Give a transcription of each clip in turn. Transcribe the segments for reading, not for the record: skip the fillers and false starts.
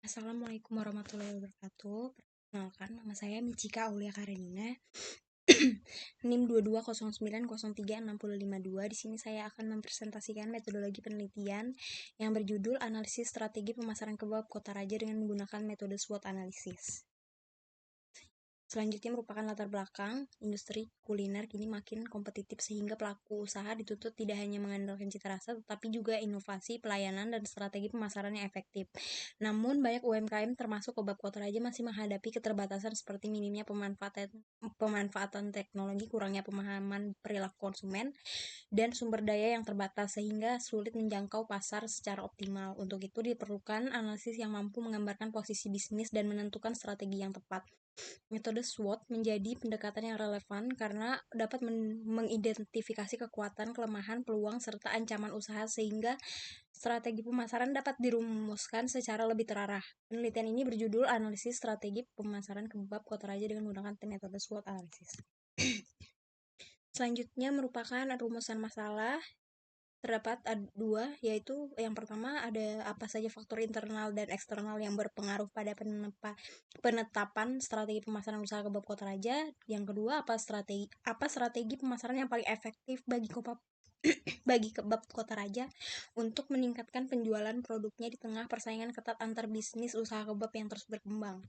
Assalamualaikum warahmatullahi wabarakatuh. Perkenalkan, nama saya Michika Aulia Karenina. NIM 2209036052. Di sini saya akan mempresentasikan metodologi penelitian yang berjudul Analisis Strategi Pemasaran Kebab Kota Raja dengan menggunakan metode SWOT Analysis. Selanjutnya merupakan latar belakang industri kuliner kini makin kompetitif sehingga pelaku usaha dituntut tidak hanya mengandalkan cita rasa tetapi juga inovasi, pelayanan, dan strategi pemasaran yang efektif. Namun banyak UMKM termasuk Kebab Kota Raja masih menghadapi keterbatasan seperti minimnya pemanfaatan teknologi, kurangnya pemahaman perilaku konsumen, dan sumber daya yang terbatas sehingga sulit menjangkau pasar secara optimal. Untuk itu diperlukan analisis yang mampu menggambarkan posisi bisnis dan menentukan strategi yang tepat. Metode SWOT menjadi pendekatan yang relevan karena dapat mengidentifikasi kekuatan, kelemahan, peluang, serta ancaman usaha sehingga strategi pemasaran dapat dirumuskan secara lebih terarah. Penelitian ini berjudul Analisis Strategi Pemasaran Kebab Kota Raja dengan menggunakan metode SWOT Analysis. Selanjutnya merupakan rumusan masalah. Terdapat dua, yaitu yang pertama ada apa saja faktor internal dan eksternal yang berpengaruh pada penetapan strategi pemasaran usaha kebab Kota Raja. Yang kedua, apa strategi pemasaran yang paling efektif bagi kebab Kota Raja untuk meningkatkan penjualan produknya di tengah persaingan ketat antar bisnis usaha kebab yang terus berkembang.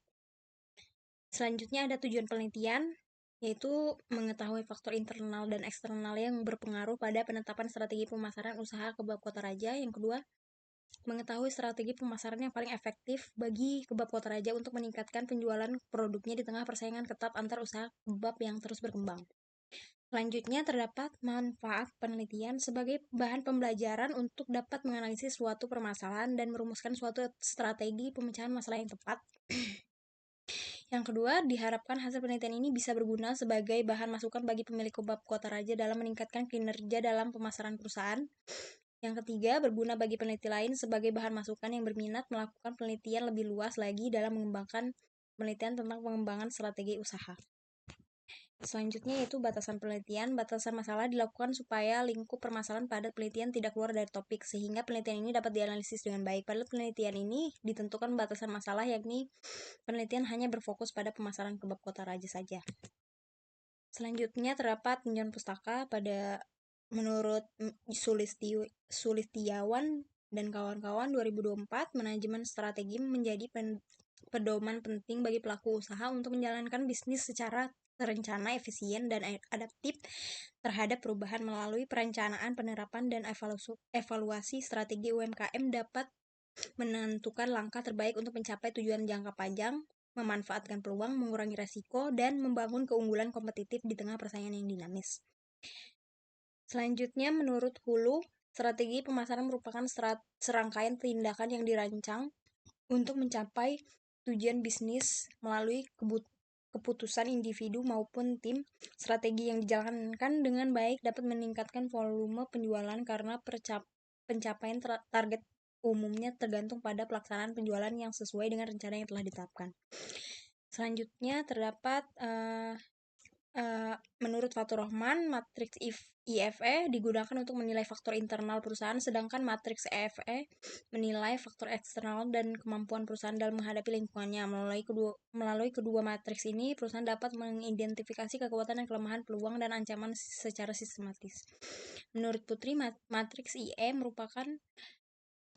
Selanjutnya ada tujuan penelitian, yaitu mengetahui faktor internal dan eksternal yang berpengaruh pada penetapan strategi pemasaran usaha kebab Kota Raja. Yang kedua, mengetahui strategi pemasaran yang paling efektif bagi kebab Kota Raja untuk meningkatkan penjualan produknya di tengah persaingan ketat antar usaha kebab yang terus berkembang. Selanjutnya terdapat manfaat penelitian sebagai bahan pembelajaran untuk dapat menganalisis suatu permasalahan dan merumuskan suatu strategi pemecahan masalah yang tepat. Yang kedua, diharapkan hasil penelitian ini bisa berguna sebagai bahan masukan bagi pemilik kebab Kota Raja dalam meningkatkan kinerja dalam pemasaran perusahaan. Yang ketiga, berguna bagi peneliti lain sebagai bahan masukan yang berminat melakukan penelitian lebih luas lagi dalam mengembangkan penelitian tentang pengembangan strategi usaha. Selanjutnya yaitu batasan penelitian. Batasan masalah dilakukan supaya lingkup permasalahan pada penelitian tidak keluar dari topik, sehingga penelitian ini dapat dianalisis dengan baik. Pada penelitian ini ditentukan batasan masalah, yakni penelitian hanya berfokus pada pemasaran kebab Kota Raja saja. Selanjutnya terdapat pinjaman pustaka pada menurut Sulistiawan dan kawan-kawan 2024, manajemen strategi menjadi pedoman penting bagi pelaku usaha untuk menjalankan bisnis secara terencana, efisien, dan adaptif terhadap perubahan. Melalui perencanaan, penerapan, dan evaluasi strategi UMKM dapat menentukan langkah terbaik untuk mencapai tujuan jangka panjang, memanfaatkan peluang, mengurangi resiko, dan membangun keunggulan kompetitif di tengah persaingan yang dinamis. Selanjutnya, menurut Hulu, strategi pemasaran merupakan serangkaian tindakan yang dirancang untuk mencapai tujuan bisnis melalui keputusan individu maupun tim. Strategi yang dijalankan dengan baik dapat meningkatkan volume penjualan karena pencapaian target umumnya tergantung pada pelaksanaan penjualan yang sesuai dengan rencana yang telah ditetapkan. Selanjutnya terdapat menurut Fatur Rahman, matriks IFE digunakan untuk menilai faktor internal perusahaan, sedangkan matriks EFE menilai faktor eksternal dan kemampuan perusahaan dalam menghadapi lingkungannya. Melalui kedua matriks ini, perusahaan dapat mengidentifikasi kekuatan dan kelemahan, peluang, dan ancaman secara sistematis. Menurut Putri, matriks IE merupakan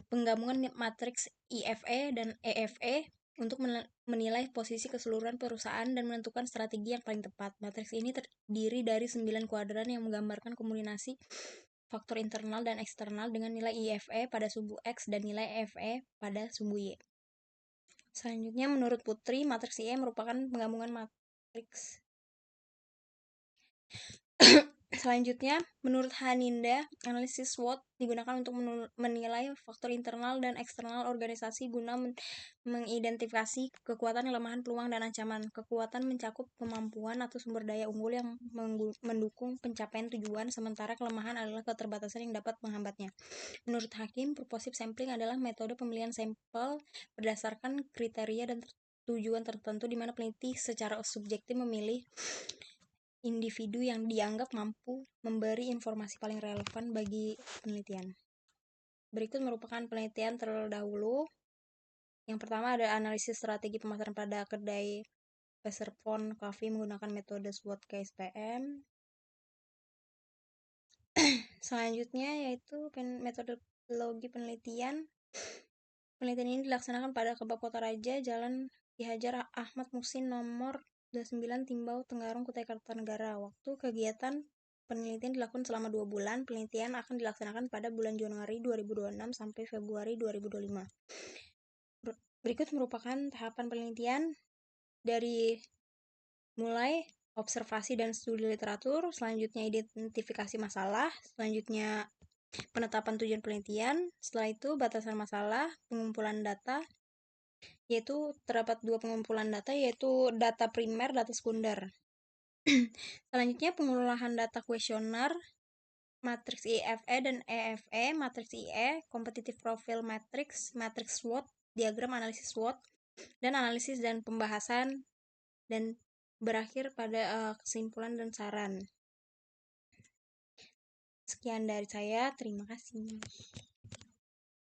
penggabungan matriks IFE dan EFE untuk menilai posisi keseluruhan perusahaan dan menentukan strategi yang paling tepat. Matriks ini terdiri dari 9 kuadran yang menggambarkan kombinasi faktor internal dan eksternal dengan nilai IFE pada sumbu X dan nilai EFE pada sumbu Y. Selanjutnya, menurut Putri, matriks IE merupakan penggabungan matriks. Selanjutnya, menurut Haninda, analisis SWOT digunakan untuk menilai faktor internal dan eksternal organisasi guna mengidentifikasi kekuatan, kelemahan, peluang, dan ancaman. Kekuatan mencakup kemampuan atau sumber daya unggul yang mendukung pencapaian tujuan, sementara kelemahan adalah keterbatasan yang dapat menghambatnya. Menurut Hakim, purposive sampling adalah metode pemilihan sampel berdasarkan kriteria dan tujuan tertentu di mana peneliti secara subjektif memilih individu yang dianggap mampu memberi informasi paling relevan bagi penelitian. Berikut merupakan penelitian terdahulu. Yang pertama ada analisis strategi pemasaran pada kedai Peserpon Coffee menggunakan metode SWOT KSPM. Selanjutnya yaitu metodologi penelitian. Penelitian ini dilaksanakan pada Kebab Kota Raja, Jalan Ki Hajar Ahmad Muhsin nomor 29 Timbau Tenggarong, Kutai Kartanegara. Waktu kegiatan penelitian dilakukan selama 2 bulan. Penelitian akan dilaksanakan pada bulan Januari 2026 sampai Februari 2025. Berikut merupakan tahapan penelitian dari mulai observasi dan studi literatur, selanjutnya identifikasi masalah, selanjutnya penetapan tujuan penelitian, setelah itu batasan masalah, pengumpulan data, yaitu terdapat 2 pengumpulan data, yaitu data primer, data sekunder. Selanjutnya pengolahan data kuesioner, matriks IFE dan EFE, matriks IE, competitive profile matrix, matriks SWOT, diagram analisis SWOT, dan analisis dan pembahasan, dan berakhir pada kesimpulan dan saran. Sekian dari saya, terima kasih.